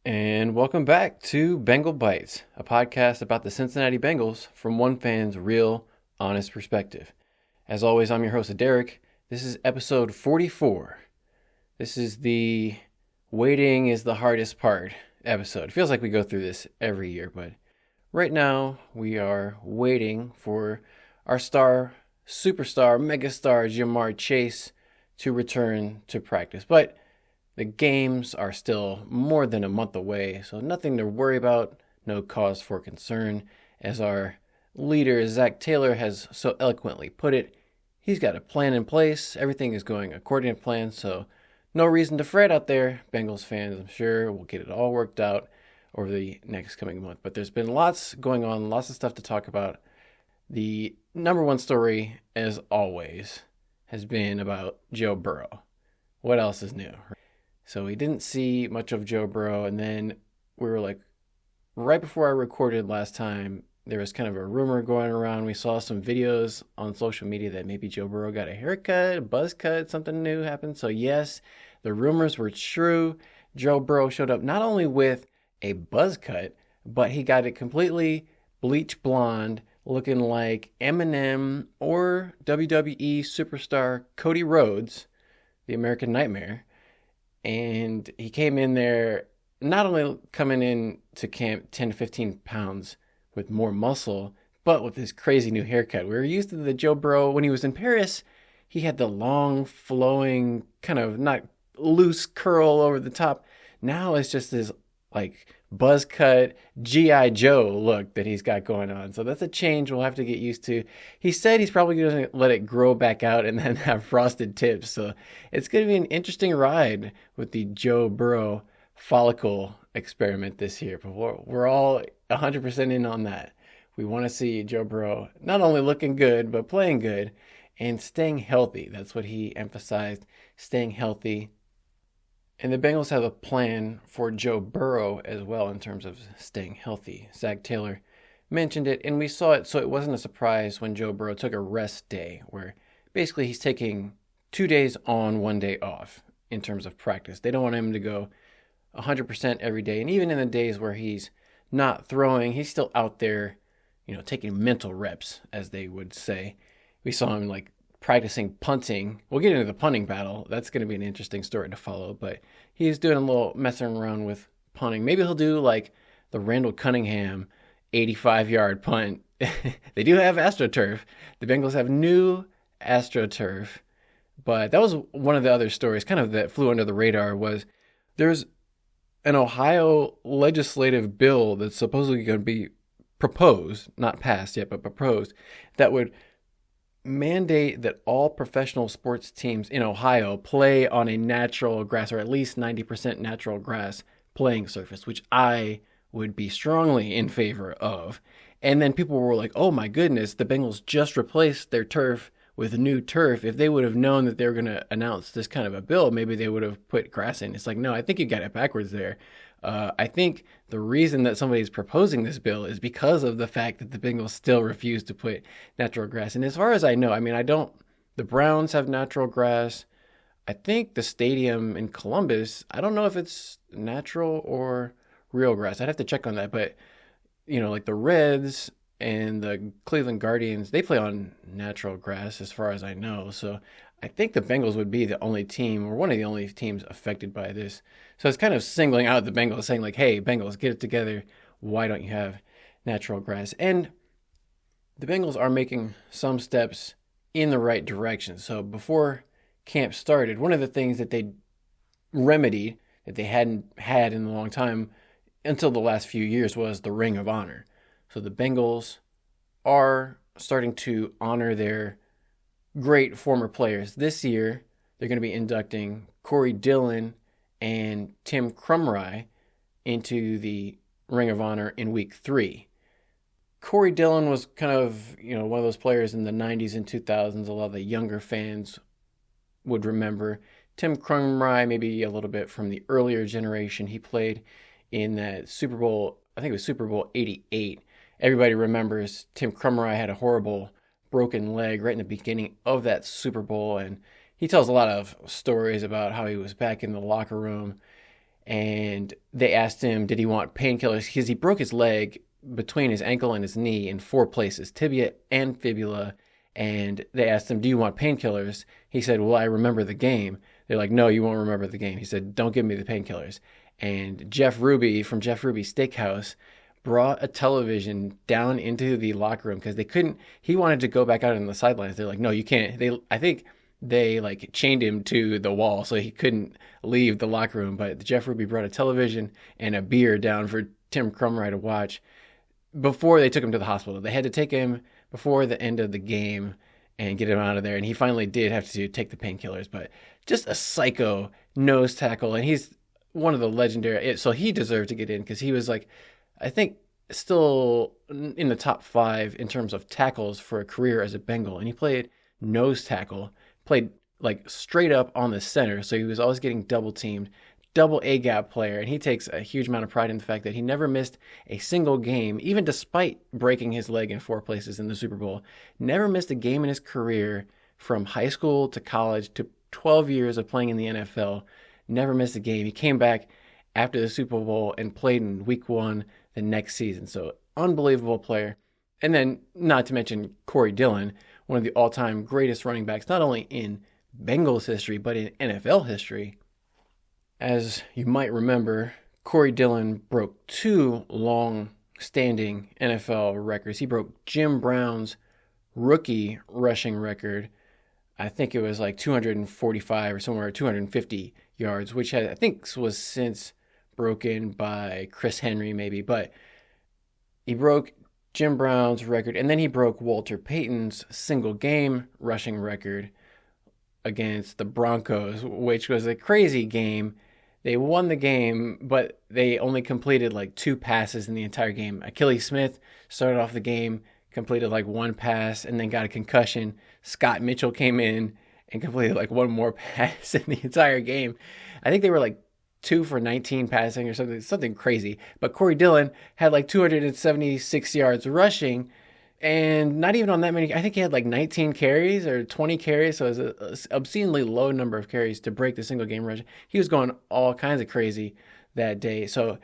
And welcome back to Bengal Bites, a podcast about the Cincinnati Bengals from one fan's real, honest perspective. As always, I'm your host, Derek. This is episode 44. This is the waiting is the hardest part episode. It feels like we go through this every year, but right now we are waiting for our superstar, megastar Ja'Marr Chase to return to practice. But the games are still more than a month away, so nothing to worry about, no cause for concern. As our leader, Zach Taylor, has so eloquently put it, he's got a plan in place. Everything is going according to plan, so no reason to fret out there. Bengals fans, I'm sure, will get it all worked out over the next coming month. But there's been lots going on, lots of stuff to talk about. The number one story, as always, has been about Joe Burrow. What else is new? So we didn't see much of Joe Burrow, and then we were like, right before I recorded last time, there was kind of a rumor going around. We saw some videos on social media that maybe Joe Burrow got a haircut, a buzz cut, something new happened. So yes, the rumors were true. Joe Burrow showed up not only with a buzz cut, but he got it completely bleach blonde, looking like Eminem or WWE superstar Cody Rhodes, the American Nightmare. And he came in there, not only coming in to camp 10 to 15 pounds with more muscle, but with his crazy new haircut. We were used to the Joe Burrow. When he was in Paris, he had the long, flowing, kind of not loose curl over the top. Now it's just this like buzz cut G.I. Joe look that he's got going on. So that's a change we'll have to get used to. He said he's probably going to let it grow back out and then have frosted tips. So it's going to be an interesting ride with the Joe Burrow follicle experiment this year. But we're all 100% in on that. We want to see Joe Burrow not only looking good, but playing good and staying healthy. That's what he emphasized, staying healthy. And the Bengals have a plan for Joe Burrow as well in terms of staying healthy. Zach Taylor mentioned it, and we saw it, so it wasn't a surprise when Joe Burrow took a rest day, where basically he's taking 2 days on, 1 day off in terms of practice. They don't want him to go 100% every day, and even in the days where he's not throwing, he's still out there, taking mental reps, as they would say. We saw him practicing punting. We'll get into the punting battle. That's going to be an interesting story to follow, but he's doing a little messing around with punting. Maybe he'll do like the Randall Cunningham 85-yard punt. They do have AstroTurf. The Bengals have new AstroTurf, but that was one of the other stories kind of that flew under the radar. Was there's an Ohio legislative bill that's supposedly going to be proposed, not passed yet, but proposed, that would mandate that all professional sports teams in Ohio play on a natural grass, or at least 90% natural grass playing surface, which I would be strongly in favor of. And then people were like, oh my goodness, the Bengals just replaced their turf with new turf. If they would have known that they were going to announce this kind of a bill, maybe they would have put grass in. It's like, no, I think you got it backwards there. I think the reason that somebody's proposing this bill is because of the fact that the Bengals still refuse to put natural grass. And as far as I know, the Browns have natural grass. I think the stadium in Columbus, I don't know if it's natural or real grass. I'd have to check on that. But, like the Reds and the Cleveland Guardians, they play on natural grass as far as I know. So I think the Bengals would be the only team, or one of the only teams affected by this. So it's kind of singling out the Bengals, saying like, hey, Bengals, get it together. Why don't you have natural grass? And the Bengals are making some steps in the right direction. So before camp started, one of the things that they remedied that they hadn't had in a long time until the last few years was the Ring of Honor. So the Bengals are starting to honor their great former players. This year, they're going to be inducting Dillon and Tim Krumrie into the Ring of Honor in week 3. Dillon was kind of, one of those players in the 90s and 2000s. A lot of the younger fans would remember. Tim Krumrie, maybe a little bit from the earlier generation. He played in that Super Bowl, I think it was Super Bowl 88. Everybody remembers Tim Krumrie had a horrible broken leg right in the beginning of that Super Bowl, and he tells a lot of stories about how he was back in the locker room and they asked him, did he want painkillers? Because he broke his leg between his ankle and his knee in 4 places, tibia and fibula. And they asked him, do you want painkillers? He said, well, I remember the game. They're like, no, you won't remember the game. He said, don't give me the painkillers. And Jeff Ruby from Jeff Ruby's Steakhouse brought a television down into the locker room because he wanted to go back out on the sidelines. They're like, no, you can't. I think they like chained him to the wall so he couldn't leave the locker room. But Jeff Ruby brought a television and a beer down for Tim Krumrie to watch before they took him to the hospital. They had to take him before the end of the game and get him out of there. And he finally did have to take the painkillers, but just a psycho nose tackle. And he's one of the legendary, so he deserved to get in because he was like, I think still in the top 5 in terms of tackles for a career as a Bengal. And he played nose tackle, played like straight up on the center. So he was always getting double teamed, double A-gap player. And he takes a huge amount of pride in the fact that he never missed a single game, even despite breaking his leg in 4 places in the Super Bowl. Never missed a game in his career from high school to college to 12 years of playing in the NFL. Never missed a game. He came back after the Super Bowl and played in week 1 the next season. So unbelievable player. And then not to mention Corey Dillon, one of the all-time greatest running backs, not only in Bengals history, but in NFL history. As you might remember, Corey Dillon broke 2 long-standing NFL records. He broke Jim Brown's rookie rushing record. I think it was like 245 or somewhere 250 yards, which I think was since broken by Chris Henry maybe. But he broke Jim Brown's record, and then he broke Walter Payton's single-game rushing record against the Broncos, which was a crazy game. They won the game, but they only completed like 2 passes in the entire game. Achilles Smith started off the game, completed like 1 pass, and then got a concussion. Scott Mitchell came in and completed like 1 more pass in the entire game. I think they were like 2 for 19 passing or something crazy. But Corey Dillon had like 276 yards rushing, and not even on that many. I think he had like 19 carries or 20 carries, so it was an obscenely low number of carries to break the single game rush. He was going all kinds of crazy that day. So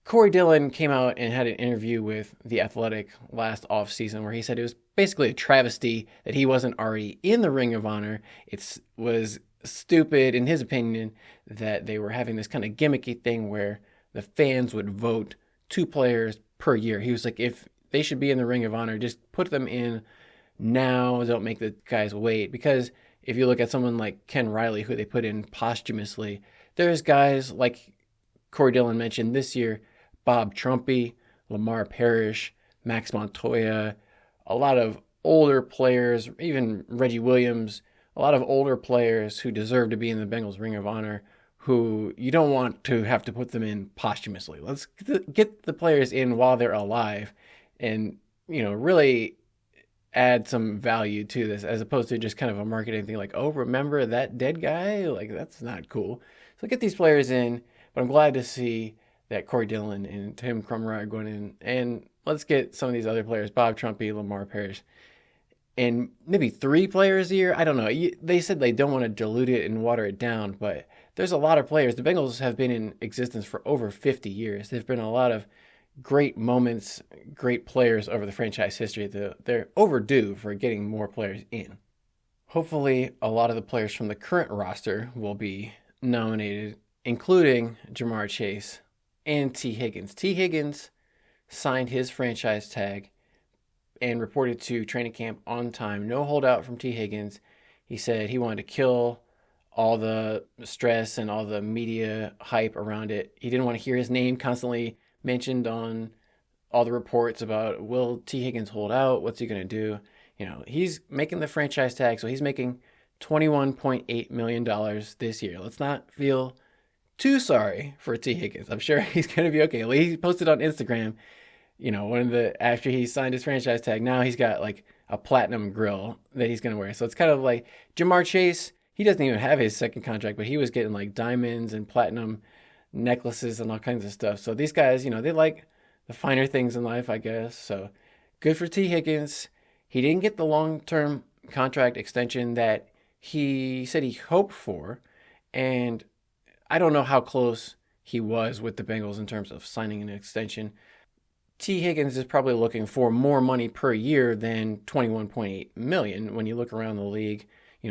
Corey Dillon came out and had an interview with The Athletic last offseason where he said it was basically a travesty that he wasn't already in the Ring of Honor. It was stupid, in his opinion, that they were having this kind of gimmicky thing where the fans would vote 2 players per year. He was like, if they should be in the Ring of Honor, just put them in now. Don't make the guys wait. Because if you look at someone like Ken Riley, who they put in posthumously, there's guys like Corey Dillon mentioned this year, Bob Trumpy, Lamar Parrish, Max Montoya, a lot of older players, even Reggie Williams, a lot of older players who deserve to be in the Bengals Ring of Honor, who you don't want to have to put them in posthumously. Let's get the players in while they're alive and, really add some value to this as opposed to just kind of a marketing thing like, oh, remember that dead guy? Like, that's not cool. So get these players in, but I'm glad to see that Corey Dillon and Tim Krumrie are going in. And let's get some of these other players, Bob Trumpy, Lamar Parrish, and maybe 3 players a year. I don't know. They said they don't want to dilute it and water it down, but there's a lot of players. The Bengals have been in existence for over 50 years. There've been a lot of great moments, great players over the franchise history. They're overdue for getting more players in. Hopefully, a lot of the players from the current roster will be nominated, including Ja'Marr Chase and T. Higgins. T. Higgins signed his franchise tag and reported to training camp on time. No holdout from T. Higgins. He said he wanted to kill all the stress and all the media hype around it. He didn't want to hear his name constantly mentioned on all the reports about, will T. Higgins hold out? What's he going to do? He's making the franchise tag, so he's making $21.8 million this year. Let's not feel too sorry for T. Higgins. I'm sure he's going to be okay. He posted on Instagram, after he signed his franchise tag, now he's got like a platinum grill that he's going to wear. So it's kind of like Ja'Marr Chase. He doesn't even have his second contract, but he was getting like diamonds and platinum necklaces and all kinds of stuff. So these guys, they like the finer things in life, I guess. So good for T. Higgins. He didn't get the long-term contract extension that he said he hoped for. And I don't know how close he was with the Bengals in terms of signing an extension. T. Higgins is probably looking for more money per year than $21.8 million when you look around the league.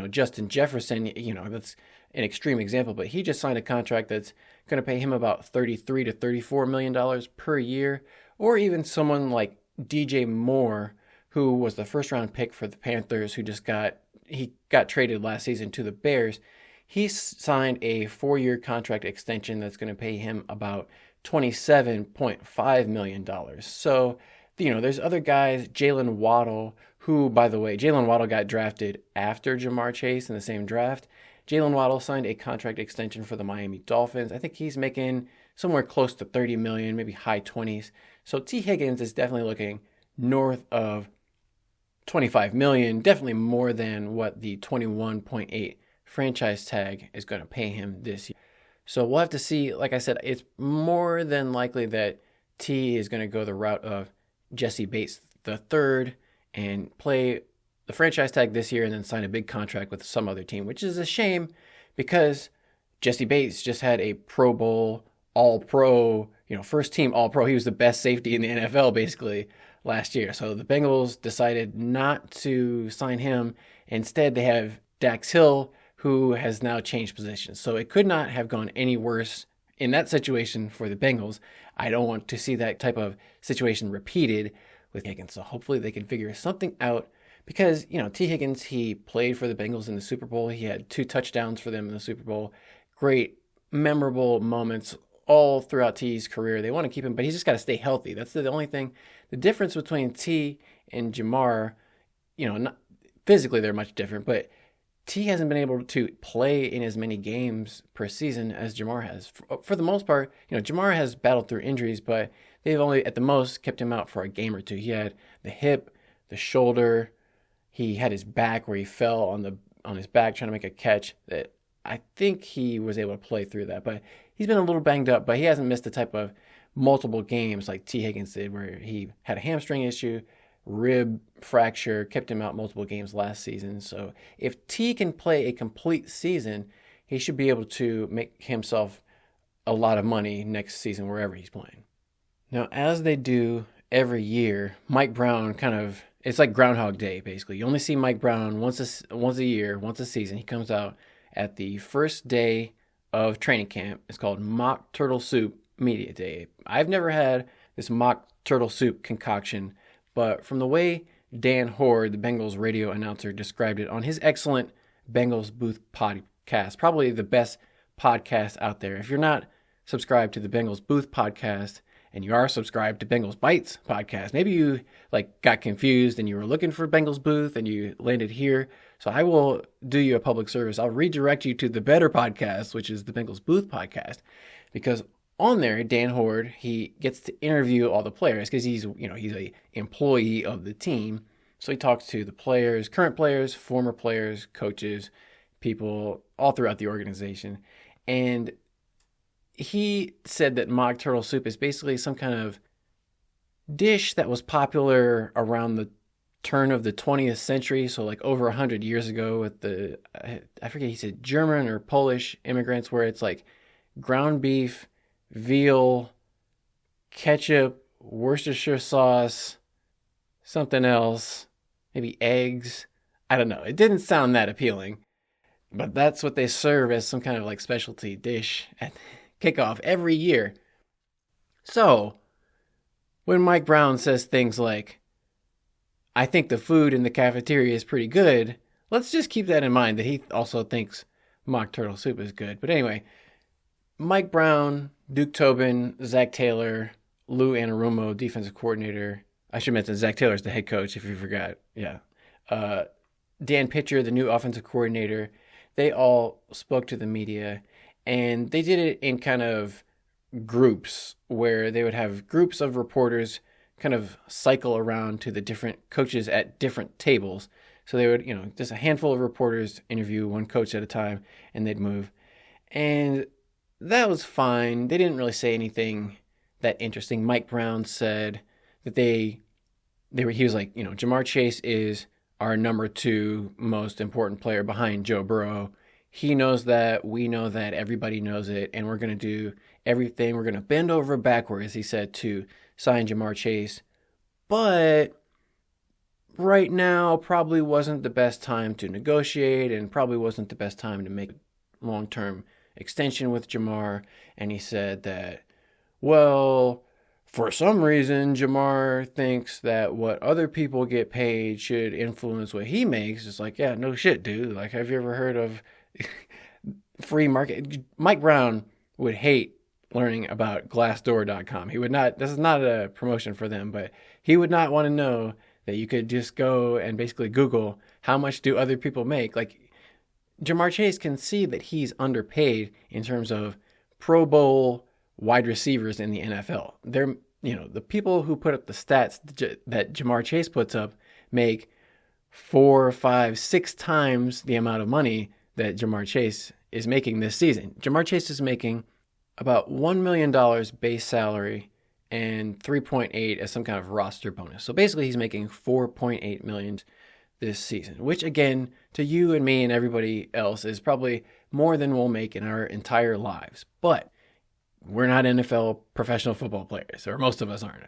Justin Jefferson, that's an extreme example, but he just signed a contract that's going to pay him about $33 to $34 million per year. Or even someone like DJ Moore, who was the first round pick for the Panthers, who he got traded last season to the Bears. He signed a 4-year contract extension that's going to pay him about $27.5 million. So, there's other guys, Jalen Waddle, who, by the way, Jalen Waddle got drafted after Jamar Chase in the same draft. Jalen Waddle signed a contract extension for the Miami Dolphins. I think he's making somewhere close to $30 million, maybe high 20s. So T. Higgins is definitely looking north of $25 million, definitely more than what the $21.8 franchise tag is going to pay him this year. So we'll have to see. Like I said, it's more than likely that T is going to go the route of Jessie Bates III and play the franchise tag this year and then sign a big contract with some other team, which is a shame because Jessie Bates just had a Pro Bowl, All-Pro, first team All-Pro. He was the best safety in the NFL basically last year. So the Bengals decided not to sign him. Instead, they have Dax Hill, who has now changed positions. So it could not have gone any worse in that situation for the Bengals. I don't want to see that type of situation repeated with Higgins. So hopefully they can figure something out because, T. Higgins, he played for the Bengals in the Super Bowl. He had 2 touchdowns for them in the Super Bowl. Great, memorable moments all throughout T's career. They want to keep him, but he's just got to stay healthy. That's the only thing. The difference between T and Jamar, not physically they're much different, but T hasn't been able to play in as many games per season as Jamar has. For the most part, Jamar has battled through injuries, but they've only at the most kept him out for a game or two. He had the hip, the shoulder, he had his back where he fell on his back trying to make a catch. That I think he was able to play through that, but he's been a little banged up, but he hasn't missed the type of multiple games like T. Higgins did where he had a hamstring issue, rib fracture, kept him out multiple games last season. So if T can play a complete season, he should be able to make himself a lot of money next season wherever he's playing. Now, as they do every year, Mike Brown it's like Groundhog Day, basically. You only see Mike Brown once a year, once a season. He comes out at the first day of training camp. It's called Mock Turtle Soup Media Day. I've never had this mock turtle soup concoction, but from the way Dan Hoard, the Bengals radio announcer, described it on his excellent Bengals Booth podcast, probably the best podcast out there. If you're not subscribed to the Bengals Booth podcast and you are subscribed to Bengals Bites podcast, maybe you got confused and you were looking for Bengals Booth and you landed here. So I will do you a public service. I'll redirect you to the better podcast, which is the Bengals Booth podcast, because on there, Dan Hoard, he gets to interview all the players because he's a employee of the team. So he talks to the players, current players, former players, coaches, people all throughout the organization. And he said that mock turtle soup is basically some kind of dish that was popular around the turn of the 20th century. So over 100 years ago with I forget, he said German or Polish immigrants, where it's like ground beef, veal, ketchup, Worcestershire sauce, something else, maybe eggs. I don't know. It didn't sound that appealing, but that's what they serve as some kind of specialty dish at kickoff every year. So when Mike Brown says things like, I think the food in the cafeteria is pretty good, let's just keep that in mind, that he also thinks mock turtle soup is good. But anyway, Mike Brown, Duke Tobin, Zach Taylor, Lou Anarumo, defensive coordinator. I should mention Zach Taylor's the head coach if you forgot. Yeah. Dan Pitcher, the new offensive coordinator, they all spoke to the media, and they did it in kind of groups where they would have groups of reporters kind of cycle around to the different coaches at different tables. So they would, just a handful of reporters interview one coach at a time, and they'd move. And that was fine. They didn't really say anything that interesting. Mike Brown said that he was like, Jamar Chase is our number 2 most important player behind Joe Burrow. he knows that, we know that, everybody knows it, and we're going to do everything. We're going to bend over backwards, he said, to sign Ja'Marr Chase. But right now probably wasn't the best time to negotiate and probably wasn't the best time to make a long-term extension with Ja'Marr. And he said that, well, for some reason, Ja'Marr thinks that what other people get paid should influence what he makes. It's like, yeah, no shit, dude. Like, have you ever heard of free market? Mike Brown would hate learning about Glassdoor.com. He would not, this is not a promotion for them, but he would not want to know that you could just go and basically Google how much do other people make. Like, Ja'Marr Chase can see that he's underpaid in terms of Pro Bowl wide receivers in the NFL. They're, the people who put up the stats that Ja'Marr Chase puts up make 4, 5, 6 times the amount of money that Ja'Marr Chase is making this season. Ja'Marr Chase is making about $1 million base salary and 3.8 as some kind of roster bonus. So basically he's making 4.8 million this season, which again, to you and me and everybody else is probably more than we'll make in our entire lives. But we're not NFL professional football players, or most of us aren't.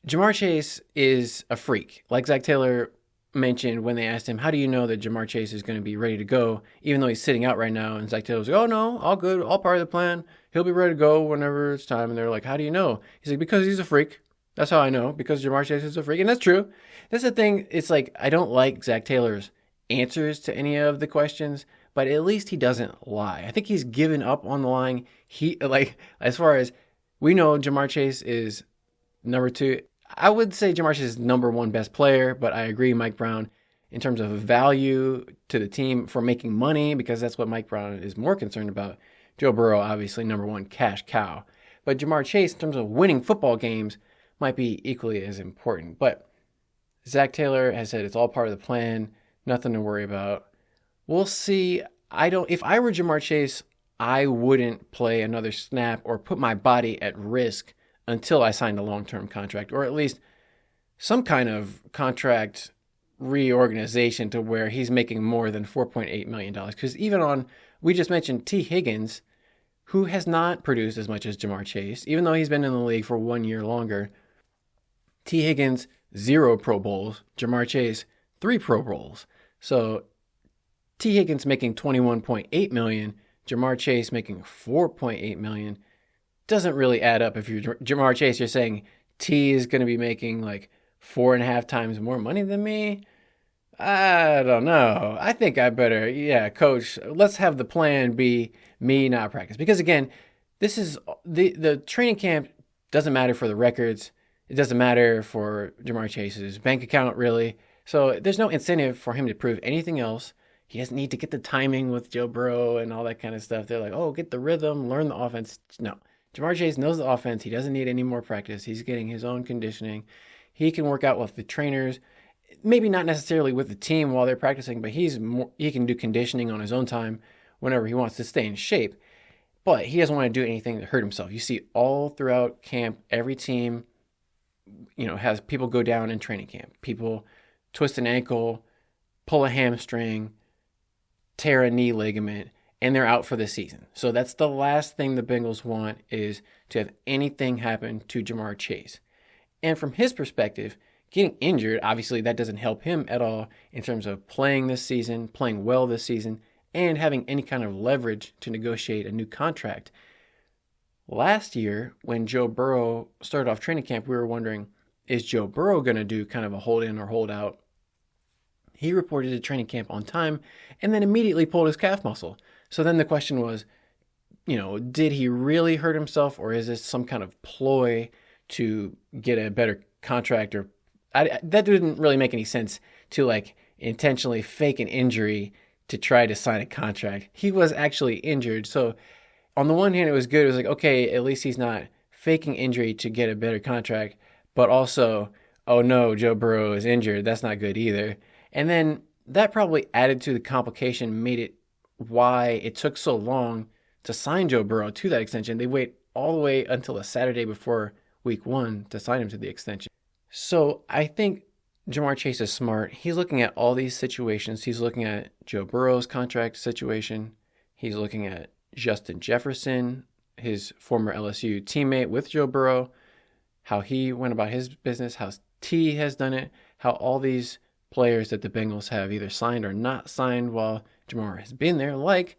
Ja'Marr Chase is a freak. Like Zach Taylor mentioned when they asked him, how do you know that Ja'Marr Chase is going to be ready to go, even though he's sitting out right now? And Zach Taylor was like, oh no, all good, all part of the plan. He'll be ready to go whenever it's time. And they're like, how do you know? He's like, because he's a freak. That's how I know, because Ja'Marr Chase is a freak. And that's true. That's the thing. It's like, I don't like Zach Taylor's answers to any of the questions, but at least he doesn't lie. I think he's given up on the lying. As far as we know, Ja'Marr Chase is number 2. I would say Ja'Marr Chase is number 1 best player, but I agree, Mike Brown, in terms of value to the team for making money, because that's what Mike Brown is more concerned about. Joe Burrow, obviously, number 1 cash cow. But Ja'Marr Chase, in terms of winning football games, might be equally as important. But Zach Taylor has said it's all part of the plan, nothing to worry about. We'll see. If I were Ja'Marr Chase, I wouldn't play another snap or put my body at risk until I signed a long-term contract, or at least some kind of contract reorganization to where he's making more than $4.8 million. Because even we just mentioned T. Higgins, who has not produced as much as Ja'Marr Chase, even though he's been in the league for 1 year longer. T. Higgins, 0 Pro Bowls. Ja'Marr Chase, 3 Pro Bowls. So T. Higgins making $21.8 million, Ja'Marr Chase making $4.8 million. Doesn't really add up. If you're Ja'Marr Chase, you're saying T is going to be making like 4.5 times more money than me. I don't know. I think I better, coach, let's have the plan be me not practice. Because again, this is the training camp doesn't matter for the records. It doesn't matter for Ja'Marr Chase's bank account, really. So there's no incentive for him to prove anything else. He doesn't need to get the timing with Joe Burrow and all that kind of stuff. They're like, oh, get the rhythm, learn the offense. No. Ja'Marr Chase knows the offense. He doesn't need any more practice. He's getting his own conditioning. He can work out with the trainers, maybe not necessarily with the team while they're practicing, but he can do conditioning on his own time whenever he wants to stay in shape. But he doesn't want to do anything to hurt himself. You see all throughout camp, every team, has people go down in training camp. People twist an ankle, pull a hamstring, tear a knee ligament, and they're out for the season. So that's the last thing the Bengals want, is to have anything happen to Ja'Marr Chase. And from his perspective, getting injured, obviously that doesn't help him at all in terms of playing this season, playing well this season, and having any kind of leverage to negotiate a new contract. Last year, when Joe Burrow started off training camp, we were wondering, is Joe Burrow going to do kind of a hold in or hold out? He reported to training camp on time and then immediately pulled his calf muscle. So then the question was, did he really hurt himself, or is this some kind of ploy to get a better contract? Or that didn't really make any sense to intentionally fake an injury to try to sign a contract. He was actually injured. So on the one hand, it was good. It was like, okay, at least he's not faking injury to get a better contract, but also, oh no, Joe Burrow is injured. That's not good either. And then that probably added to the complication, made it why it took so long to sign Joe Burrow to that extension. They wait all the way until a Saturday before week 1 to sign him to the extension. So I think Ja'Marr Chase is smart. He's looking at all these situations. He's looking at Joe Burrow's contract situation. He's looking at Justin Jefferson, his former LSU teammate with Joe Burrow, how he went about his business, how T has done it, how all these players that the Bengals have either signed or not signed while Jamar has been there, like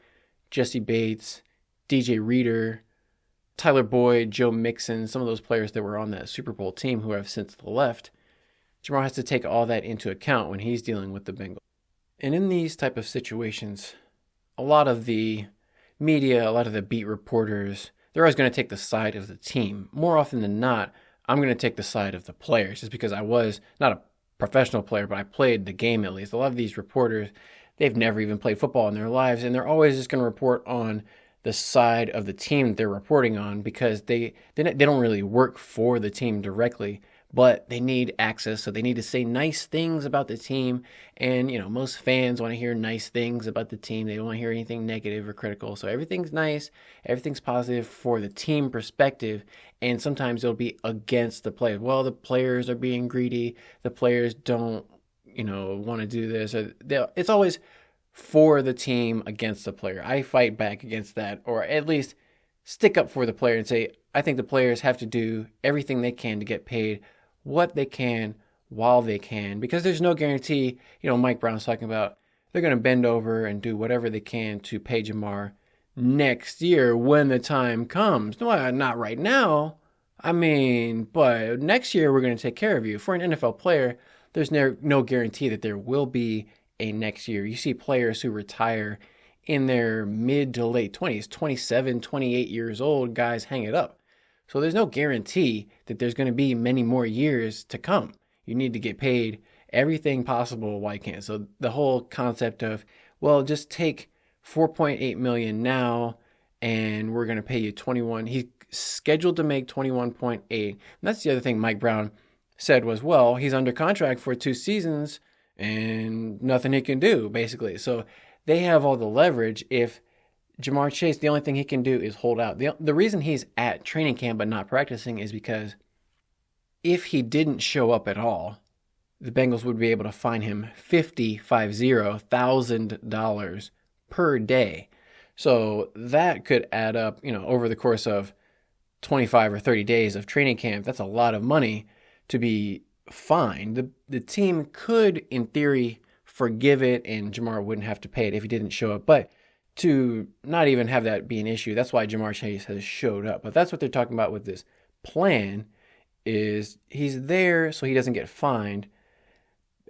Jesse Bates, DJ Reader, Tyler Boyd, Joe Mixon, some of those players that were on that Super Bowl team who have since left. Jamar has to take all that into account when he's dealing with the Bengals. And in these type of situations, a lot of the media, a lot of the beat reporters, they're always going to take the side of the team. More often than not, I'm going to take the side of the players just because I was not a professional player, but I played the game at least. A lot of these reporters, they've never even played football in their lives, and they're always just going to report on the side of the team that they're reporting on because they don't really work for the team directly, but they need access, so they need to say nice things about the team. And, most fans want to hear nice things about the team. They don't want to hear anything negative or critical. So everything's nice, everything's positive for the team perspective, and sometimes it'll be against the players. Well, the players are being greedy. The players don't, want to do this. It's always for the team against the player. I fight back against that, or at least stick up for the player and say, I think the players have to do everything they can to get paid what they can while they can, because there's no guarantee. Mike Brown's talking about they're going to bend over and do whatever they can to pay Jamar next year when the time comes. No, not right now. But next year we're going to take care of you. For an NFL player, there's no guarantee that there will be a next year. You see players who retire in their mid to late 20s, 27, 28 years old, guys hang it up. So there's no guarantee that there's going to be many more years to come. You need to get paid everything possible while you can. So the whole concept of, just take $4.8 million now and we're going to pay you 21. He's scheduled to make 21.8. And that's the other thing Mike Brown said was, he's under contract for 2 seasons and nothing he can do, basically. So they have all the leverage. If Jamar Chase, the only thing he can do is hold out. The reason he's at training camp but not practicing is because if he didn't show up at all, the Bengals would be able to fine him $50,000 per day. So that could add up, over the course of 25 or 30 days of training camp. That's a lot of money to be fined. The team could, in theory, forgive it and Jamar wouldn't have to pay it if he didn't show up. But to not even have that be an issue, that's why Jamar Chase has showed up. But that's what they're talking about with this plan, is he's there so he doesn't get fined.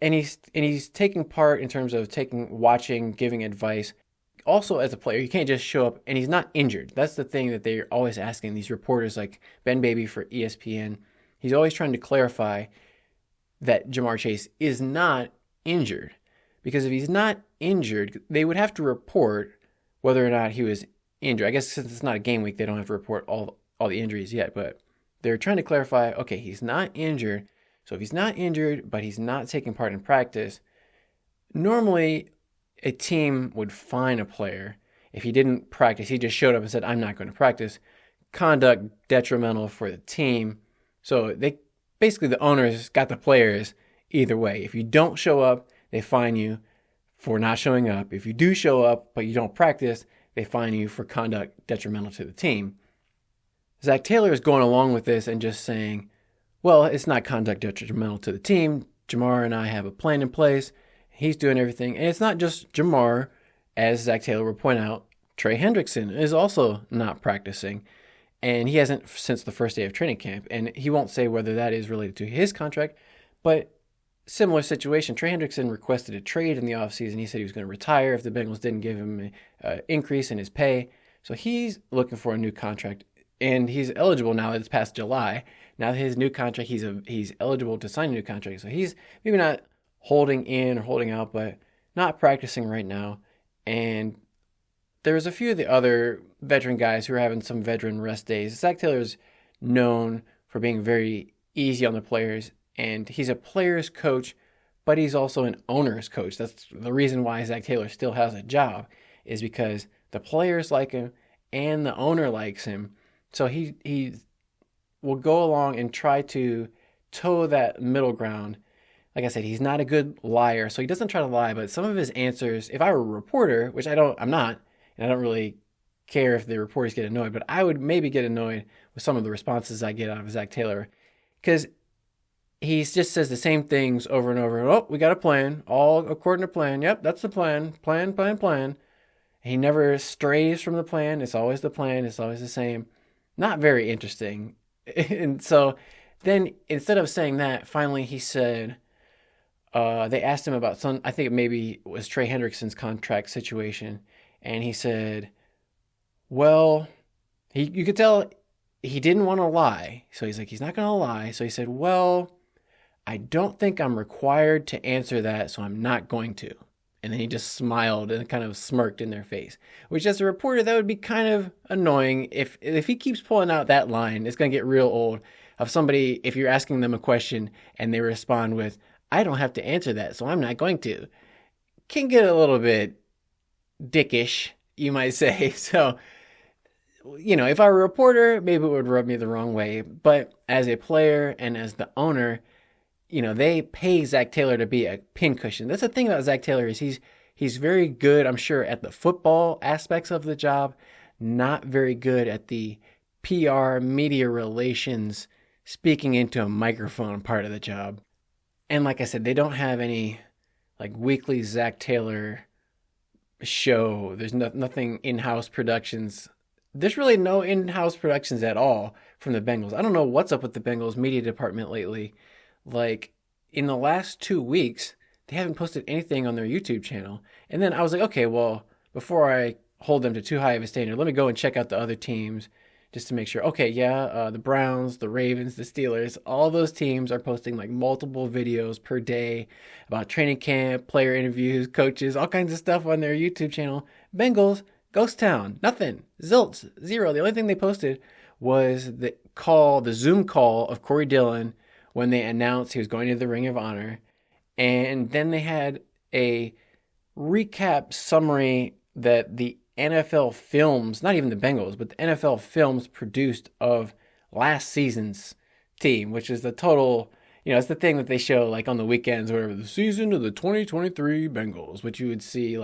And he's taking part in terms of watching, giving advice. Also, as a player, you can't just show up and he's not injured. That's the thing that they're always asking these reporters, like Ben Baby for ESPN. He's always trying to clarify that Jamar Chase is not injured. Because if he's not injured, they would have to report whether or not he was injured. I guess since it's not a game week, they don't have to report all the injuries yet. But they're trying to clarify, okay, he's not injured. So if he's not injured, but he's not taking part in practice, normally a team would fine a player if he didn't practice. He just showed up and said, I'm not going to practice. Conduct detrimental for the team. So the owners got the players either way. If you don't show up, they fine you for not showing up. If you do show up, but you don't practice, they fine you for conduct detrimental to the team. Zach Taylor is going along with this and just saying, it's not conduct detrimental to the team. Jamar and I have a plan in place. He's doing everything. And it's not just Jamar. As Zach Taylor would point out, Trey Hendrickson is also not practicing. And he hasn't since the first day of training camp. And he won't say whether that is related to his contract, but similar situation. Trey Hendrickson requested a trade in the offseason. He said he was going to retire if the Bengals didn't give him an increase in his pay. So he's looking for a new contract, and he's eligible now that it's past July. Now his new contract, he's eligible to sign a new contract. So he's maybe not holding in or holding out, but not practicing right now. And there's a few of the other veteran guys who are having some veteran rest days. Zach Taylor's known for being very easy on the players, and he's a player's coach, but he's also an owner's coach. That's the reason why Zach Taylor still has a job, is because the players like him and the owner likes him. So he will go along and try to toe that middle ground. Like I said, he's not a good liar, so he doesn't try to lie, but some of his answers, if I were a reporter, which I'm not, and I don't really care if the reporters get annoyed, but I would maybe get annoyed with some of the responses I get out of Zac Taylor, because he just says the same things over and over. Oh, we got a plan, all according to plan. Yep, that's the plan. Plan. He never strays from the plan. It's always the plan. It's always the same. Not very interesting. And so then instead of saying that, finally he said, they asked him about some, I think it maybe was Trey Hendrickson's contract situation. And he said, well, you could tell he didn't want to lie. So he's like, he's not going to lie. So he said, well, I don't think I'm required to answer that, so I'm not going to. And then he just smiled and kind of smirked in their face, which as a reporter, that would be kind of annoying. If he keeps pulling out that line, it's going to get real old of somebody, if you're asking them a question and they respond with, I don't have to answer that, so I'm not going to. Can get a little bit dickish, you might say. So, if I were a reporter, maybe it would rub me the wrong way. But as a player and as the owner, they pay Zac Taylor to be a pincushion. That's the thing about Zac Taylor is he's very good, I'm sure, at the football aspects of the job, not very good at the PR, media relations, speaking into a microphone part of the job. And like I said, they don't have any weekly Zac Taylor show. There's nothing in-house productions. There's really no in-house productions at all from the Bengals. I don't know what's up with the Bengals media department lately. In the last 2 weeks, they haven't posted anything on their YouTube channel. And then I was like, okay, well, before I hold them to too high of a standard, let me go and check out the other teams just to make sure. Okay, yeah, the Browns, the Ravens, the Steelers, all those teams are posting multiple videos per day about training camp, player interviews, coaches, all kinds of stuff on their YouTube channel. Bengals, ghost town, nothing, zilch, zero. The only thing they posted was the Zoom call of Corey Dillon when they announced he was going to the Ring of Honor. And then they had a recap summary that the NFL Films, not even the Bengals, but the NFL Films produced of last season's team, which is the total, it's the thing that they show on the weekends, whatever, the season of the 2023 Bengals, which you would see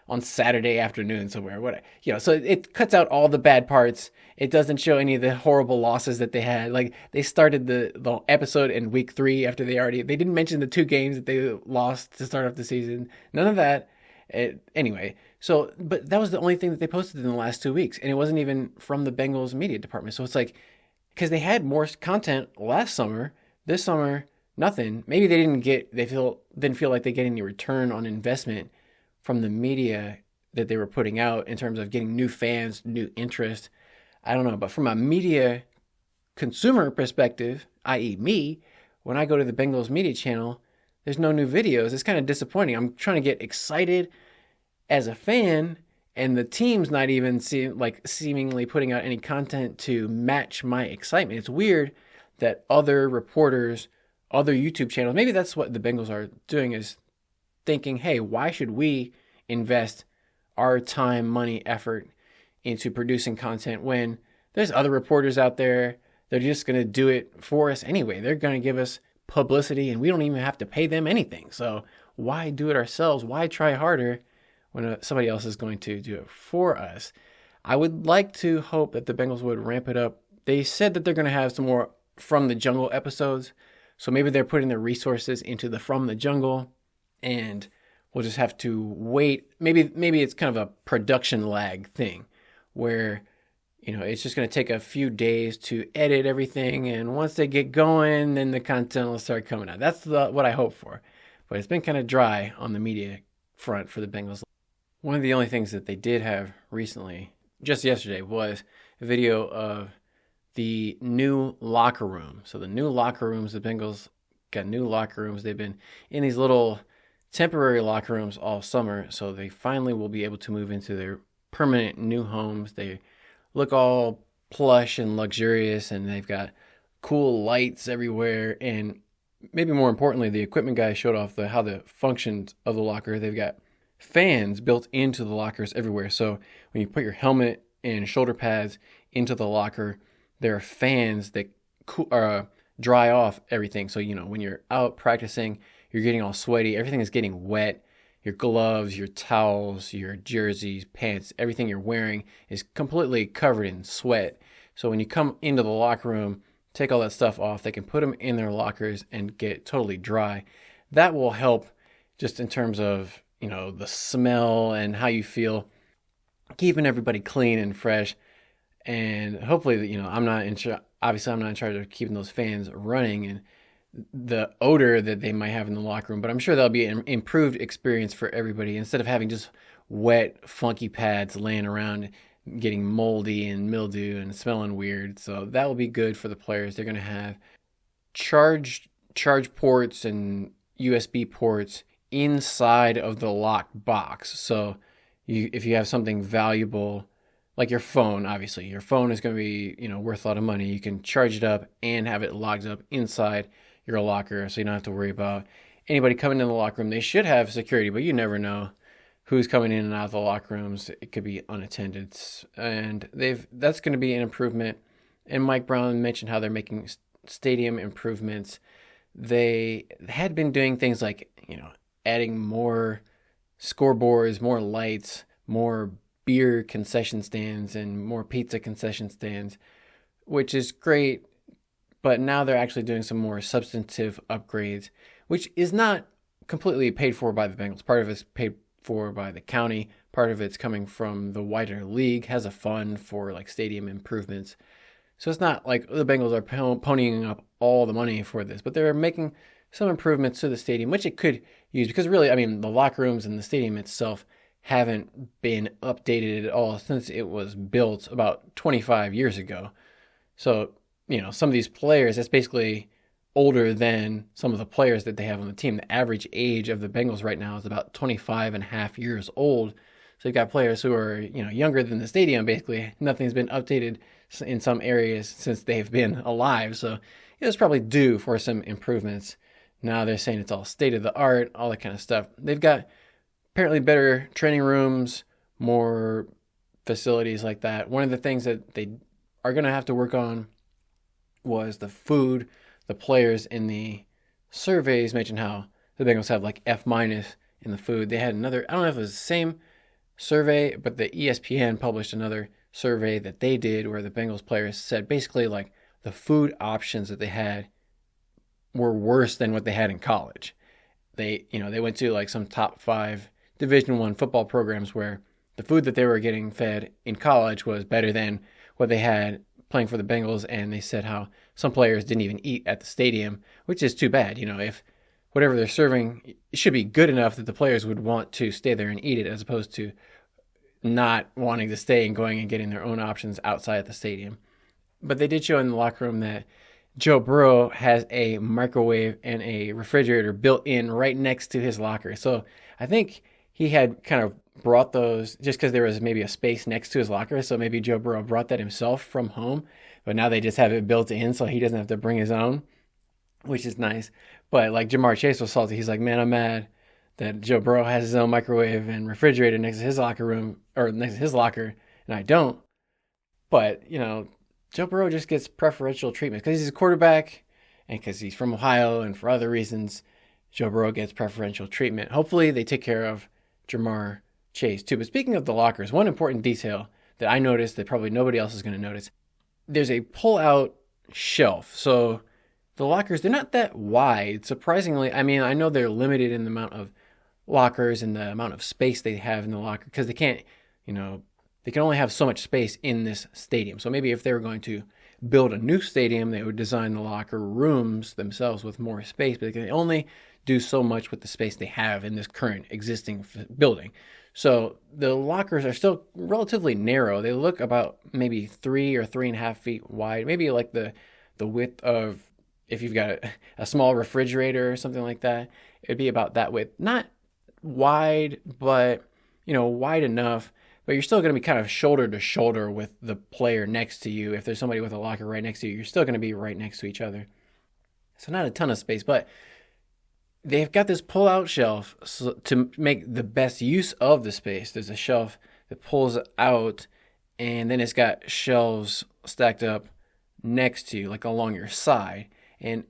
on Saturday afternoon somewhere, whatever. So it cuts out all the bad parts. It doesn't show any of the horrible losses that they had. They started the episode in week 3 after they didn't mention the 2 games that they lost to start off the season. None of that. Anyway, but that was the only thing that they posted in the last 2 weeks. And it wasn't even from the Bengals media department. So it's because they had more content last summer, this summer, nothing. Maybe they didn't feel like they get any return on investment from the media that they were putting out in terms of getting new fans, new interest. I don't know, but from a media consumer perspective, i.e. me, when I go to the Bengals media channel, there's no new videos. It's kind of disappointing. I'm trying to get excited as a fan, and the team's not even seemingly putting out any content to match my excitement. It's weird that other reporters, other YouTube channels, maybe that's what the Bengals are doing, is thinking, hey, why should we invest our time, money, effort into producing content when there's other reporters out there? They're just going to do it for us anyway. They're going to give us publicity and we don't even have to pay them anything. So why do it ourselves? Why try harder when somebody else is going to do it for us? I would like to hope that the Bengals would ramp it up. They said that they're going to have some more From the Jungle episodes. So maybe they're putting their resources into the From the Jungle, and we'll just have to wait. Maybe it's kind of a production lag thing where, it's just going to take a few days to edit everything. And once they get going, then the content will start coming out. That's what I hope for. But it's been kind of dry on the media front for the Bengals. One of the only things that they did have recently, just yesterday, was a video of the new locker room. So the new locker rooms, the Bengals got new locker rooms. They've been in these little temporary locker rooms all summer. So they finally will be able to move into their permanent new homes. They look all plush and luxurious, and they've got cool lights everywhere. And maybe more importantly, the equipment guy showed off how the functions of the locker. They've got fans built into the lockers everywhere. So when you put your helmet and shoulder pads into the locker, there are fans that dry off everything. So, when you're out practicing, you're getting all sweaty, everything is getting wet. your gloves, your towels, your jerseys, pants, everything you're wearing is completely covered in sweat. So when you come into the locker room, take all that stuff off, they can put them in their lockers and get totally dry. That will help just in terms of, the smell and how you feel, keeping everybody clean and fresh. And hopefully, I'm not in charge. Obviously, I'm not in charge of keeping those fans running and the odor that they might have in the locker room. But I'm sure that'll be an improved experience for everybody instead of having just wet, funky pads laying around, getting moldy and mildew and smelling weird. So that will be good for the players. They're going to have charge ports and USB ports inside of the locked box. So if you have something valuable, like your phone, obviously, your phone is going to be, worth a lot of money. You can charge it up and have it locked up inside your locker, so you don't have to worry about anybody coming in the locker room. They should have security, but you never know who's coming in and out of the locker rooms. It could be unattended, and that's going to be an improvement. And Mike Brown mentioned how they're making stadium improvements. They had been doing things like, adding more scoreboards, more lights, more beer concession stands, and more pizza concession stands, which is great. But now they're actually doing some more substantive upgrades, which is not completely paid for by the Bengals. Part of it's paid for by the county. Part of it's coming from the wider league, has a fund for like stadium improvements. So it's not like the Bengals are ponying up all the money for this, but they're making some improvements to the stadium, which it could use, because really, the locker rooms and the stadium itself haven't been updated at all since it was built about 25 years ago. So, some of these players, that's basically older than some of the players that they have on the team. The average age of the Bengals right now is about 25 and a half years old. So you've got players who are, younger than the stadium. Basically, nothing's been updated in some areas since they've been alive. So it was probably due for some improvements. Now they're saying it's all state of the art, all that kind of stuff. They've got apparently better training rooms, more facilities like that. One of the things that they are going to have to work on was the food. The players in the surveys mentioned how the Bengals have like F- in the food. They had another, I don't know if it was the same survey, but the ESPN published another survey that they did where the Bengals players said basically like the food options that they had were worse than what they had in college. They went to like some top 5 Division I football programs where the food that they were getting fed in college was better than what they had playing for the Bengals, and they said how some players didn't even eat at the stadium, which is too bad. If whatever they're serving, it should be good enough that the players would want to stay there and eat it, as opposed to not wanting to stay and going and getting their own options outside the stadium. But they did show in the locker room that Joe Burrow has a microwave and a refrigerator built in right next to his locker. So I think he had kind of brought those just because there was maybe a space next to his locker. So maybe Joe Burrow brought that himself from home, but now they just have it built in so he doesn't have to bring his own, which is nice. But like Jamar Chase was salty. He's like, man, I'm mad that Joe Burrow has his own microwave and refrigerator next to his locker room, or next to his locker, and I don't. But, Joe Burrow just gets preferential treatment because he's a quarterback and because he's from Ohio, and for other reasons, Joe Burrow gets preferential treatment. Hopefully they take care of Jamar Chase too. But speaking of the lockers, one important detail that I noticed that probably nobody else is going to notice, there's a pull-out shelf. So the lockers, they're not that wide. Surprisingly, I know they're limited in the amount of lockers and the amount of space they have in the locker because they can't, they can only have so much space in this stadium. So maybe if they were going to build a new stadium, they would design the locker rooms themselves with more space, but they can only do so much with the space they have in this current existing building. So the lockers are still relatively narrow. They look about maybe 3 or 3.5 feet wide, maybe like the width of, if you've got a small refrigerator or something like that, it'd be about that width. Not wide, but, wide enough. But you're still going to be kind of shoulder to shoulder with the player next to you. If there's somebody with a locker right next to you, you're still going to be right next to each other. So not a ton of space, but they've got this pull-out shelf to make the best use of the space. There's a shelf that pulls out, and then it's got shelves stacked up next to you, like along your side. And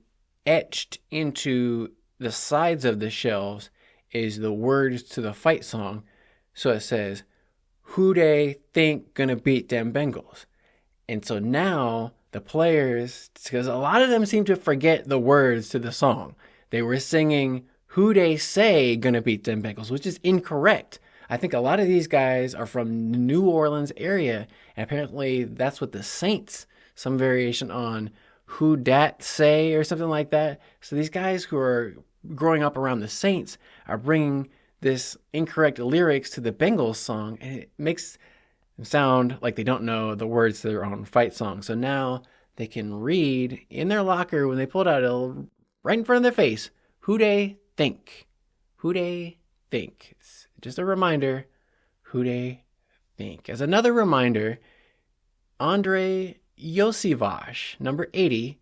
etched into the sides of the shelves is the words to the fight song. So it says, "Who they think gonna beat them Bengals?" And so now the players, because a lot of them seem to forget the words to the song. They were singing, "Who they say gonna beat them Bengals," which is incorrect. I think a lot of these guys are from the New Orleans area. And apparently that's what the Saints, some variation on "Who dat say" or something like that. So these guys who are growing up around the Saints are bringing this incorrect lyrics to the Bengals song, and it makes them sound like they don't know the words to their own fight song. So now they can read in their locker when they pull it out right in front of their face, "Who they think." Who they think. It's just a reminder, who they think. As another reminder, Andrei Iosivas, number 80,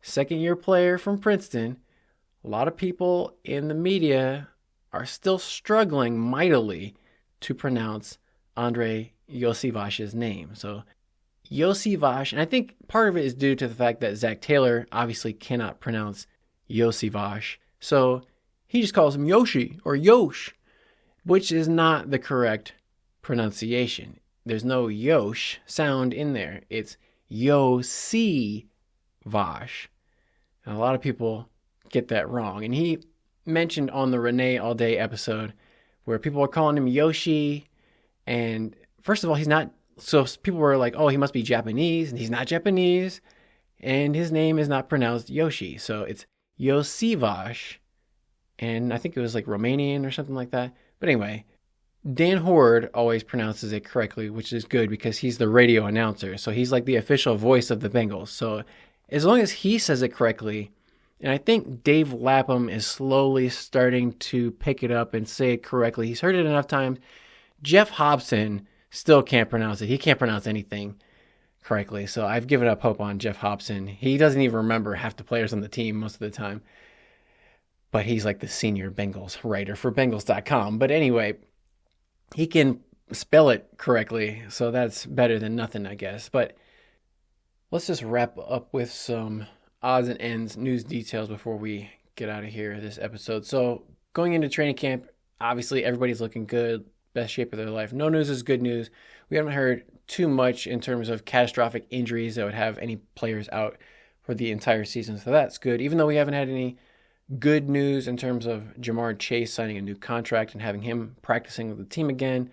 second-year player from Princeton. A lot of people in the media are still struggling mightily to pronounce Andrei Iosivas' name. So Iosivas, and I think part of it is due to the fact that Zach Taylor obviously cannot pronounce Iosivas. So he just calls him Yoshi or Yosh, which is not the correct pronunciation. There's no Yosh sound in there. It's Iosivas. And a lot of people get that wrong. And he mentioned on the Renee All Day episode where people are calling him Yoshi. And first of all, he's not. So people were like, oh, he must be Japanese. And he's not Japanese. And his name is not pronounced Yoshi. So it's Iosivas. And I think it was like Romanian or something like that. But anyway, Dan Horde always pronounces it correctly, which is good because he's the radio announcer. So he's like the official voice of the Bengals. So as long as he says it correctly, and I think Dave Lapham is slowly starting to pick it up and say it correctly. He's heard it enough times. Jeff Hobson still can't pronounce it. He can't pronounce anything correctly. So I've given up hope on Jeff Hobson. He doesn't even remember half the players on the team most of the time. But he's like the senior Bengals writer for Bengals.com. But anyway, he can spell it correctly. So that's better than nothing, I guess. But let's just wrap up with some odds and ends, news details before we get out of here this episode. So going into training camp, obviously everybody's looking good, best shape of their life. No news is good news. We haven't heard too much in terms of catastrophic injuries that would have any players out for the entire season. So that's good. Even though we haven't had any good news in terms of Jamar Chase signing a new contract and having him practicing with the team again.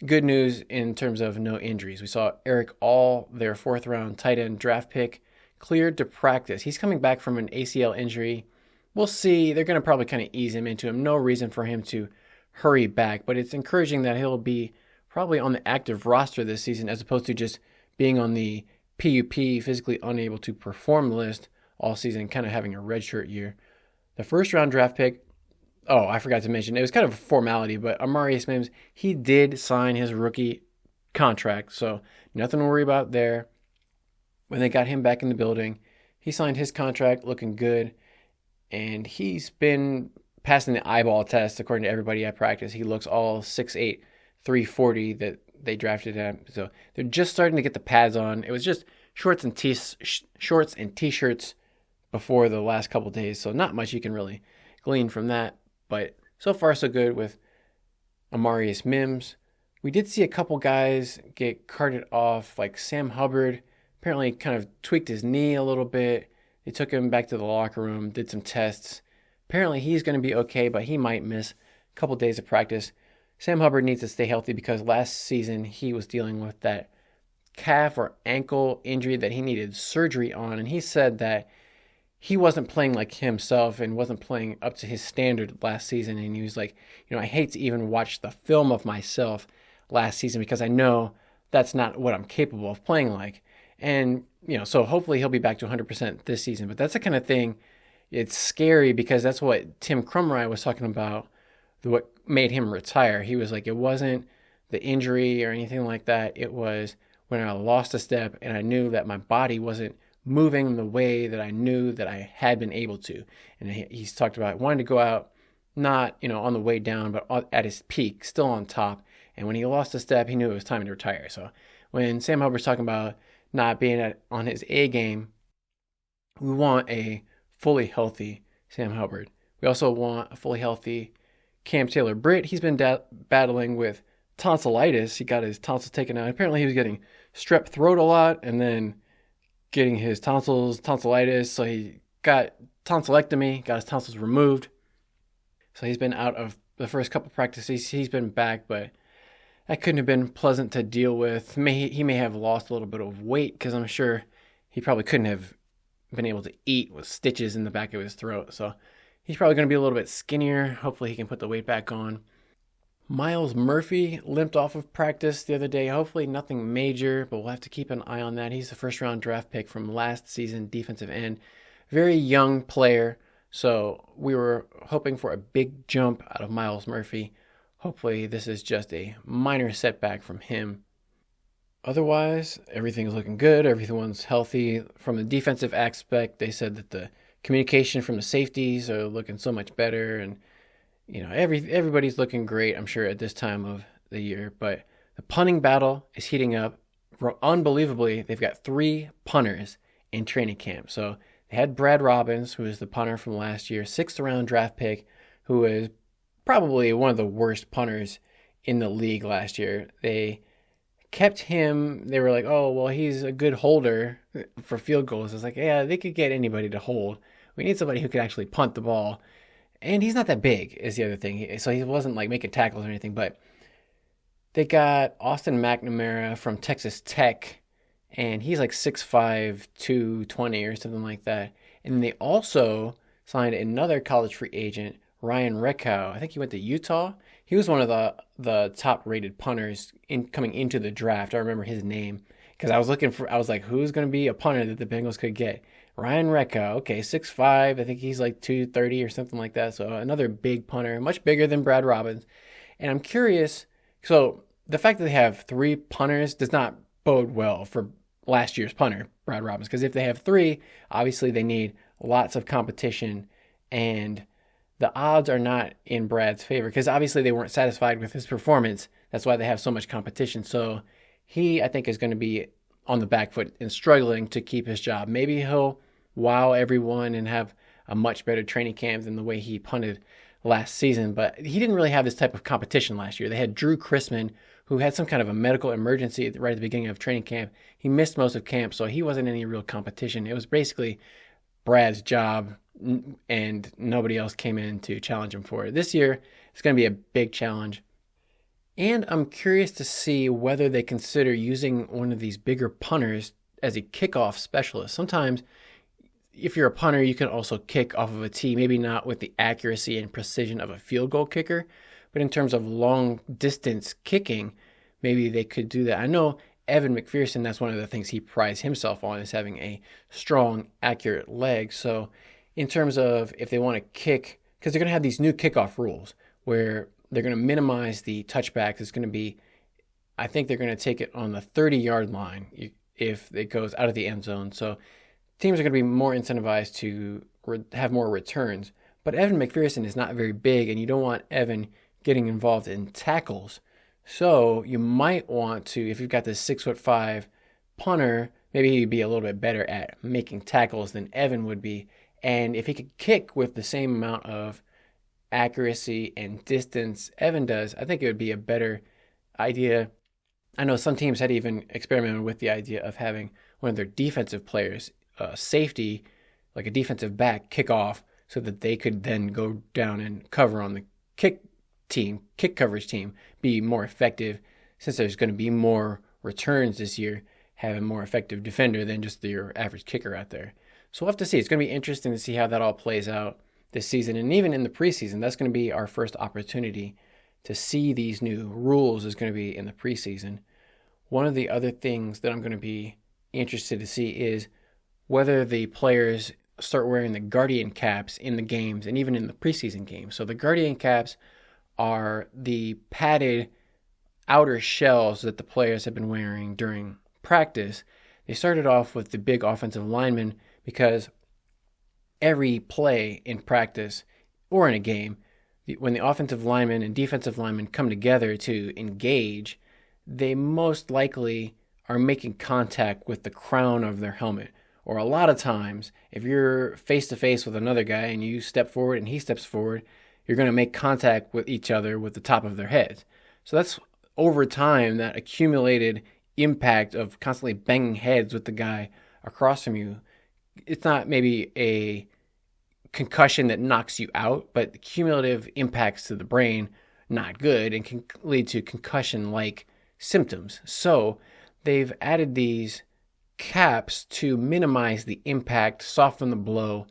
Good news in terms of no injuries. We saw Eric All, their fourth-round tight end draft pick, cleared to practice. He's coming back from an ACL injury. We'll see. They're going to probably kind of ease him into him. No reason for him to hurry back, but it's encouraging that he'll be probably on the active roster this season as opposed to just being on the PUP, physically unable to perform list all season, kind of having a redshirt year. The first-round draft pick, oh, I forgot to mention, it was kind of a formality, but Amarius Mims, he did sign his rookie contract, so nothing to worry about there. When they got him back in the building, he signed his contract, looking good, and he's been passing the eyeball test according to everybody at practice. He looks all 6'8", 340 that they drafted him. So they're just starting to get the pads on. It was just shorts and t-shirts before the last couple of days, so not much you can really glean from that. But so far, so good with Amarius Mims. We did see a couple guys get carted off, like Sam Hubbard apparently kind of tweaked his knee a little bit. They took him back to the locker room, did some tests. Apparently he's going to be okay, but he might miss a couple days of practice. Sam Hubbard needs to stay healthy because last season he was dealing with that calf or ankle injury that he needed surgery on, and he said that he wasn't playing like himself and wasn't playing up to his standard last season. And he was like, I hate to even watch the film of myself last season because I know that's not what I'm capable of playing like. And, so hopefully he'll be back to 100% this season. But that's the kind of thing, it's scary because that's what Tim Krumrie was talking about, what made him retire. He was like, it wasn't the injury or anything like that. It was when I lost a step and I knew that my body wasn't moving the way that I knew that I had been able to. And he's talked about wanting to go out, not, on the way down, but at his peak, still on top. And when he lost a step, he knew it was time to retire. So when Sam Hubbard's talking about not being on his A game, we want a fully healthy Sam Hubbard. We also want a fully healthy Cam Taylor-Britt. He's been battling with tonsillitis. He got his tonsils taken out. Apparently he was getting strep throat a lot and then getting his tonsillitis. So he got tonsillectomy, got his tonsils removed. So he's been out of the first couple practices. He's been back, but that couldn't have been pleasant to deal with. He may have lost a little bit of weight because I'm sure he probably couldn't have been able to eat with stitches in the back of his throat. So he's probably going to be a little bit skinnier. Hopefully he can put the weight back on. Myles Murphy limped off of practice the other day. Hopefully nothing major, but we'll have to keep an eye on that. He's the first-round draft pick from last season, defensive end. Very young player, so we were hoping for a big jump out of Myles Murphy. Hopefully this is just a minor setback from him. Otherwise, everything's looking good. Everyone's healthy. From the defensive aspect, they said that the communication from the safeties are looking so much better, and everybody's looking great, I'm sure, at this time of the year. But the punting battle is heating up. Unbelievably, they've got 3 punters in training camp. So they had Brad Robbins, who is the punter from last year, 6th-round draft pick, who is probably one of the worst punters in the league last year. They kept him. They were like, oh, well, he's a good holder for field goals. It's like, yeah, they could get anybody to hold. We need somebody who could actually punt the ball. And he's not that big is the other thing. So he wasn't like making tackles or anything. But they got Austin McNamara from Texas Tech. And he's like 6'5", 220 or something like that. And they also signed another college free agent, Ryan Reckow. I think he went to Utah. He was one of the top-rated punters coming into the draft. I remember his name because I was like, who's going to be a punter that the Bengals could get? Ryan Reckow, okay, 6'5". I think he's like 230 or something like that. So another big punter, much bigger than Brad Robbins. And I'm curious, so the fact that they have 3 punters does not bode well for last year's punter, Brad Robbins, because if they have 3, obviously they need lots of competition, and the odds are not in Brad's favor because obviously they weren't satisfied with his performance. That's why they have so much competition. So he, I think, is going to be on the back foot and struggling to keep his job. Maybe he'll wow everyone and have a much better training camp than the way he punted last season, but he didn't really have this type of competition last year. They had Drew Chrisman, who had some kind of a medical emergency right at the beginning of training camp. He missed most of camp, so he wasn't any real competition. It was basically Brad's job, and nobody else came in to challenge him for it. This year, it's going to be a big challenge. And I'm curious to see whether they consider using one of these bigger punters as a kickoff specialist. Sometimes, if you're a punter, you can also kick off of a tee, maybe not with the accuracy and precision of a field goal kicker, but in terms of long distance kicking, maybe they could do that. I know Evan McPherson, that's one of the things he prides himself on, is having a strong, accurate leg. So in terms of if they want to kick, because they're going to have these new kickoff rules where they're going to minimize the touchbacks. It's going to be, I think they're going to take it on the 30-yard line if it goes out of the end zone. So teams are going to be more incentivized to have more returns. But Evan McPherson is not very big, and you don't want Evan getting involved in tackles. So you might want to, if you've got this 6'5" punter, maybe he'd be a little bit better at making tackles than Evan would be. And if he could kick with the same amount of accuracy and distance Evan does, I think it would be a better idea. I know some teams had even experimented with the idea of having one of their defensive players, safety, like a defensive back, kick off so that they could then go down and cover on the kick coverage team, be more effective, since there's going to be more returns this year, have a more effective defender than just your average kicker out there. So we'll have to see. It's going to be interesting to see how that all plays out this season. And even in the preseason, that's going to be our first opportunity to see these new rules is going to be in the preseason. One of the other things that I'm going to be interested to see is whether the players start wearing the Guardian caps in the games and even in the preseason games. So the Guardian caps are the padded outer shells that the players have been wearing during practice. They started off with the big offensive linemen because every play in practice or in a game, when the offensive linemen and defensive linemen come together to engage, they most likely are making contact with the crown of their helmet or a lot of times, if you're face to face with another guy and you step forward and he steps forward, you're going to make contact with each other with the top of their heads. So that's over time, that accumulated impact of constantly banging heads with the guy across from you. It's not maybe a concussion that knocks you out, but cumulative impacts to the brain, not good, and can lead to concussion-like symptoms. So they've added these caps to minimize the impact, soften the blow,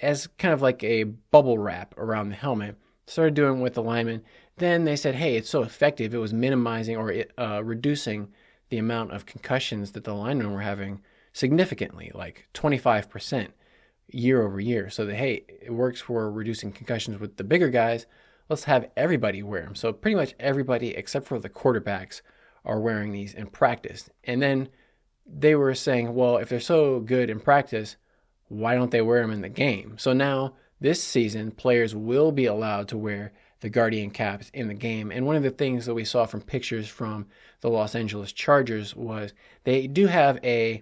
as kind of like a bubble wrap around the helmet. Started doing it with the linemen. Then they said, hey, it's so effective. It was minimizing or reducing the amount of concussions that the linemen were having significantly, like 25% year over year. So that, hey, it works for reducing concussions with the bigger guys. Let's have everybody wear them. So pretty much everybody except for the quarterbacks are wearing these in practice. And then they were saying, well, if they're so good in practice, why don't they wear them in the game? So now this season, players will be allowed to wear the Guardian caps in the game. And one of the things that we saw from pictures from the Los Angeles Chargers was they do have a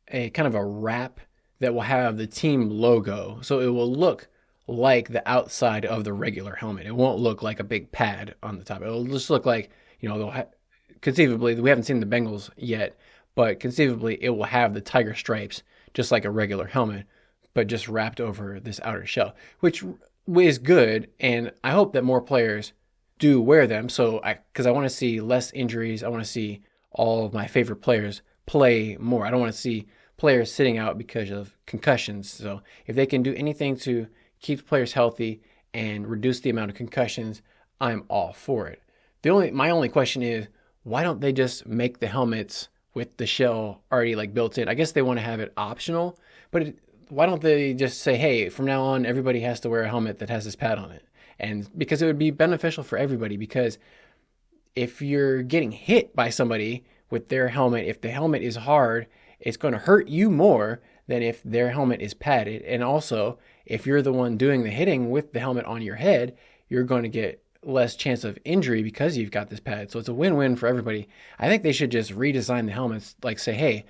kind of a wrap that will have the team logo. So it will look like the outside of the regular helmet. It won't look like a big pad on the top. It'll just look like, conceivably, we haven't seen the Bengals yet, but conceivably it will have the tiger stripes just like a regular helmet, but just wrapped over this outer shell, which is good. And I hope that more players do wear them. So because I want to see less injuries. I want to see all of my favorite players play more. I don't want to see players sitting out because of concussions. So if they can do anything to keep players healthy and reduce the amount of concussions, I'm all for it. My only question is, why don't they just make the helmets with the shell already like built in? I guess they want to have it optional, but why don't they just say, hey, from now on, everybody has to wear a helmet that has this pad on it? And because it would be beneficial for everybody, because if you're getting hit by somebody with their helmet, if the helmet is hard, it's going to hurt you more than if their helmet is padded. And also, if you're the one doing the hitting with the helmet on your head, you're going to get less chance of injury because you've got this pad. So it's a win-win for everybody. I think they should just redesign the helmets, like say, hey,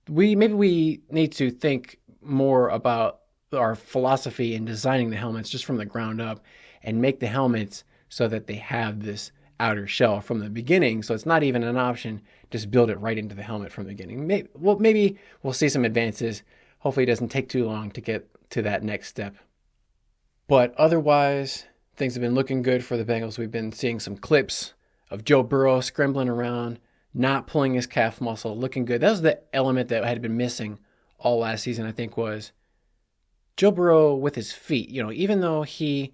we need to think more about our philosophy in designing the helmets just from the ground up and make the helmets so that they have this outer shell from the beginning. So it's not even an option. Just build it right into the helmet from the beginning. Maybe we'll see some advances. Hopefully it doesn't take too long to get to that next step. But otherwise, things have been looking good for the Bengals. We've been seeing some clips of Joe Burrow scrambling around, not pulling his calf muscle, looking good. That was the element that had been missing all last season, I think, was Joe Burrow with his feet. Even though he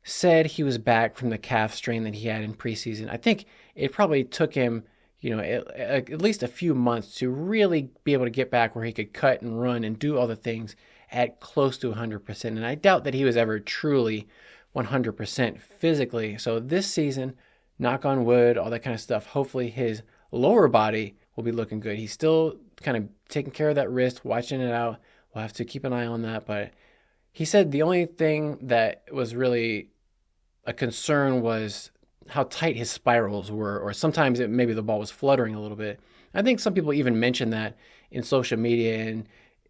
said he was back from the calf strain that he had in preseason, I think it probably took him, at least a few months to really be able to get back where he could cut and run and do all the things at close to 100%. And I doubt that he was ever truly 100% physically. So this season, knock on wood, all that kind of stuff, hopefully his lower body will be looking good. He's still kind of taking care of that wrist, watching it out. We'll have to keep an eye on that. But he said the only thing that was really a concern was how tight his spirals were, or sometimes maybe the ball was fluttering a little bit. I think some people even mentioned that in social media, and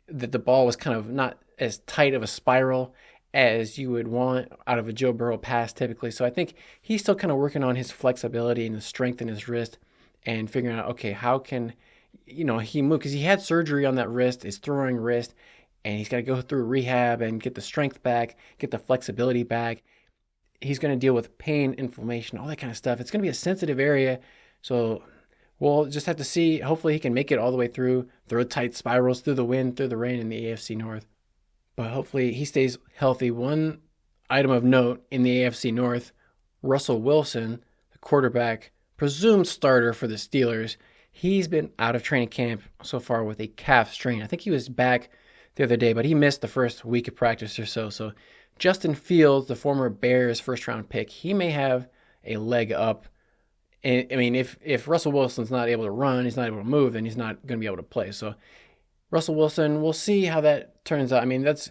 that the ball was kind of not as tight of a spiral as you would want out of a Joe Burrow pass typically. So I think he's still kind of working on his flexibility and the strength in his wrist and figuring out, okay, how can he move? Because he had surgery on that wrist, his throwing wrist, and he's got to go through rehab and get the strength back, get the flexibility back. He's going to deal with pain, inflammation, all that kind of stuff. It's going to be a sensitive area. So we'll just have to see. Hopefully he can make it all the way through, throw tight spirals through the wind, through the rain in the AFC North. But hopefully he stays healthy. One item of note in the AFC North, Russell Wilson, the quarterback, presumed starter for the Steelers, he's been out of training camp so far with a calf strain. I think he was back the other day, but he missed the first week of practice or so. So Justin Fields, the former Bears first-round pick, he may have a leg up. And, I mean, if Russell Wilson's not able to run, he's not able to move, then he's not going to be able to play. So Russell Wilson, we'll see how that turns out. I mean, that's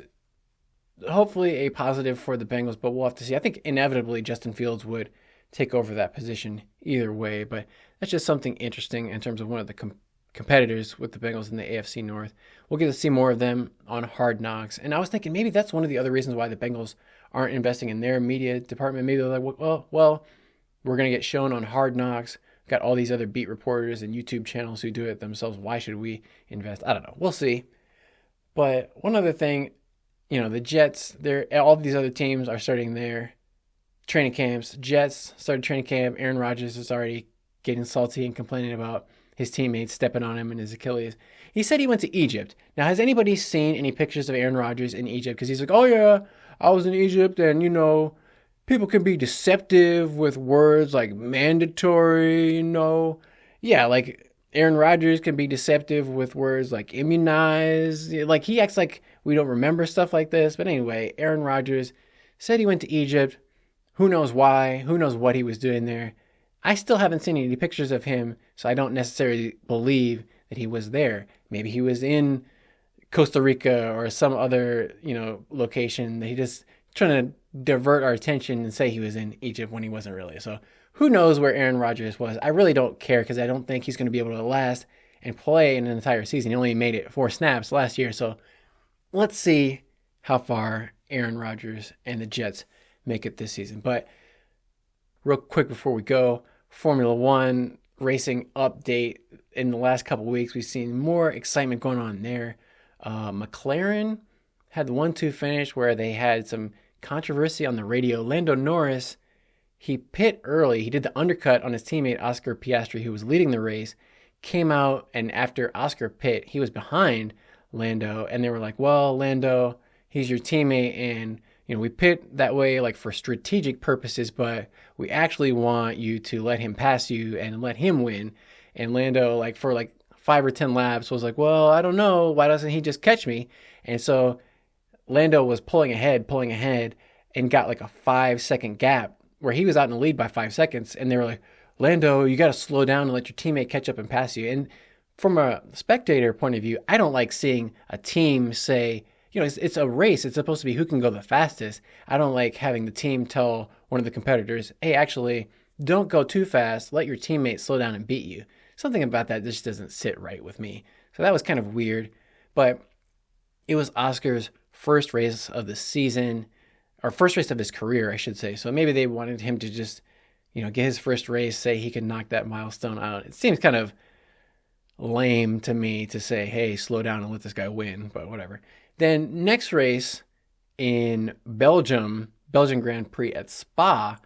hopefully a positive for the Bengals, but we'll have to see. I think inevitably Justin Fields would take over that position either way, but that's just something interesting in terms of one of the competitors with the Bengals in the AFC North. We'll get to see more of them on Hard Knocks. And I was thinking maybe that's one of the other reasons why the Bengals aren't investing in their media department. Maybe they're like, well, we're going to get shown on Hard Knocks. We've got all these other beat reporters and YouTube channels who do it themselves. Why should we invest? I don't know. We'll see. But one other thing, the Jets, all of these other teams are starting their training camps. Jets started training camp. Aaron Rodgers is already getting salty and complaining about his teammates stepping on him and his Achilles. He said he went to Egypt. Now, has anybody seen any pictures of Aaron Rodgers in Egypt? Because he's like, oh yeah, I was in Egypt, and people can be deceptive with words like mandatory, Yeah, like Aaron Rodgers can be deceptive with words like immunize. Like, he acts like we don't remember stuff like this. But anyway, Aaron Rodgers said he went to Egypt. Who knows why? Who knows what he was doing there? I still haven't seen any pictures of him, so I don't necessarily believe that he was there. Maybe he was in Costa Rica or some other, location that he just trying to divert our attention and say he was in Egypt when he wasn't really. So who knows where Aaron Rodgers was? I really don't care because I don't think he's going to be able to last and play in an entire season. He only made it 4 snaps last year. So let's see how far Aaron Rodgers and the Jets make it this season. But real quick before we go, Formula One racing update. In the last couple of weeks, we've seen more excitement going on there. McLaren had the 1-2 finish where they had some controversy on the radio. Lando Norris, he pit early. He did the undercut on his teammate Oscar Piastri, who was leading the race, came out, and after Oscar pit, he was behind Lando, and they were like, well, Lando, he's your teammate, and we pit that way like for strategic purposes, but we actually want you to let him pass you and let him win. And Lando, for 5 or 10 laps, was like, well, I don't know. Why doesn't he just catch me? And so Lando was pulling ahead, and got like a 5-second gap where he was out in the lead by 5 seconds. And they were like, Lando, you got to slow down and let your teammate catch up and pass you. And from a spectator point of view, I don't like seeing a team say, it's a race. It's supposed to be who can go the fastest. I don't like having the team tell one of the competitors, hey, actually, don't go too fast. Let your teammate slow down and beat you. Something about that just doesn't sit right with me. So that was kind of weird. But it was Oscar's first race of the season, or first race of his career, I should say. So maybe they wanted him to just, get his first race, say he could knock that milestone out. It seems kind of lame to me to say, hey, slow down and let this guy win, but whatever. Then next race in Belgium Grand Prix at Spa,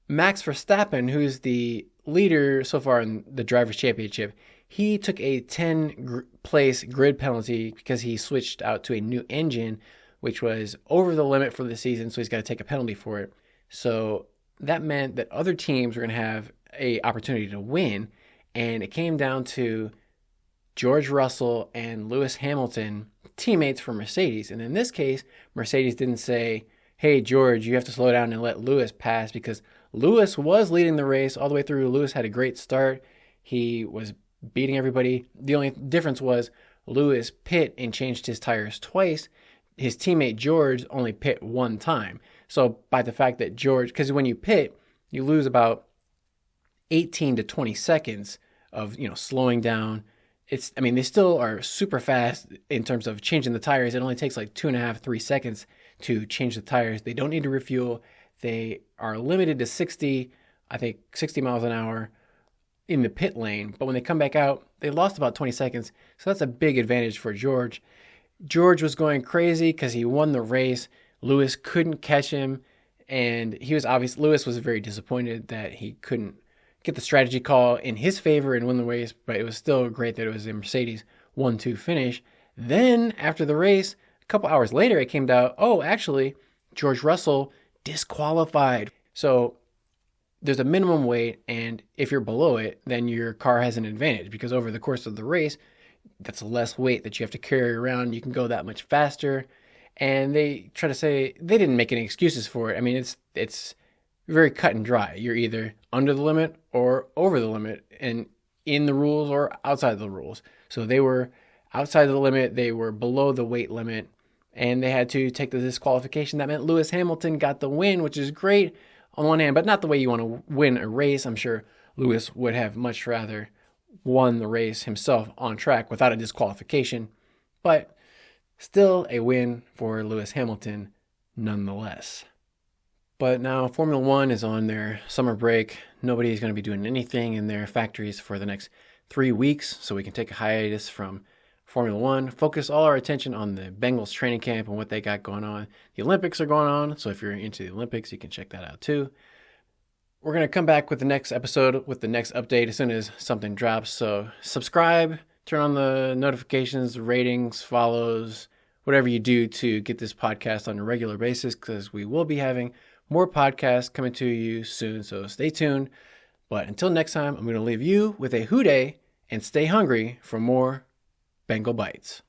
Max Verstappen, who's the leader so far in the Drivers' Championship, he took a 10-place grid penalty because he switched out to a new engine, which was over the limit for the season, so he's got to take a penalty for it. So that meant that other teams were going to have an opportunity to win, and it came down to George Russell and Lewis Hamilton, teammates for Mercedes. And in this case, Mercedes didn't say, hey, George, you have to slow down and let Lewis pass, because Lewis was leading the race all the way through. Lewis had a great start. He was beating everybody. The only difference was Lewis pit and changed his tires twice. His teammate George only pit one time. So by the fact that George, because when you pit, you lose about 18 to 20 seconds of, slowing down. They still are super fast in terms of changing the tires. It only takes like 2.5, 3 seconds to change the tires. They don't need to refuel. They are limited to 60 miles an hour in the pit lane. But when they come back out, they lost about 20 seconds. So that's a big advantage for George. George was going crazy because he won the race. Lewis couldn't catch him. And Lewis was very disappointed that he couldn't get the strategy call in his favor and win the race. But it was still great that it was a Mercedes 1-2 finish. Then after the race, a couple hours later, it came down, actually, George Russell disqualified. So there's a minimum weight, and if you're below it, then your car has an advantage, because over the course of the race, that's less weight that you have to carry around. You can go that much faster. And they try to say they didn't make any excuses for it. It's very cut and dry. You're either under the limit or over the limit, and in the rules or outside the rules. So they were outside the limit. They were below the weight limit, and they had to take the disqualification. That meant Lewis Hamilton got the win, which is great on one hand, but not the way you want to win a race. I'm sure Lewis would have much rather won the race himself on track without a disqualification, but still a win for Lewis Hamilton nonetheless. But now Formula One is on their summer break. Nobody's going to be doing anything in their factories for the next 3 weeks, so we can take a hiatus from Formula One, focus all our attention on the Bengals training camp and what they got going on. The Olympics are going on, so if you're into the Olympics, you can check that out too. We're going to come back with the next episode, with the next update as soon as something drops. So subscribe, turn on the notifications, ratings, follows, whatever you do to get this podcast on a regular basis, because we will be having more podcasts coming to you soon. So stay tuned. But until next time, I'm going to leave you with a hoo-day and stay hungry for more Bengal Bites.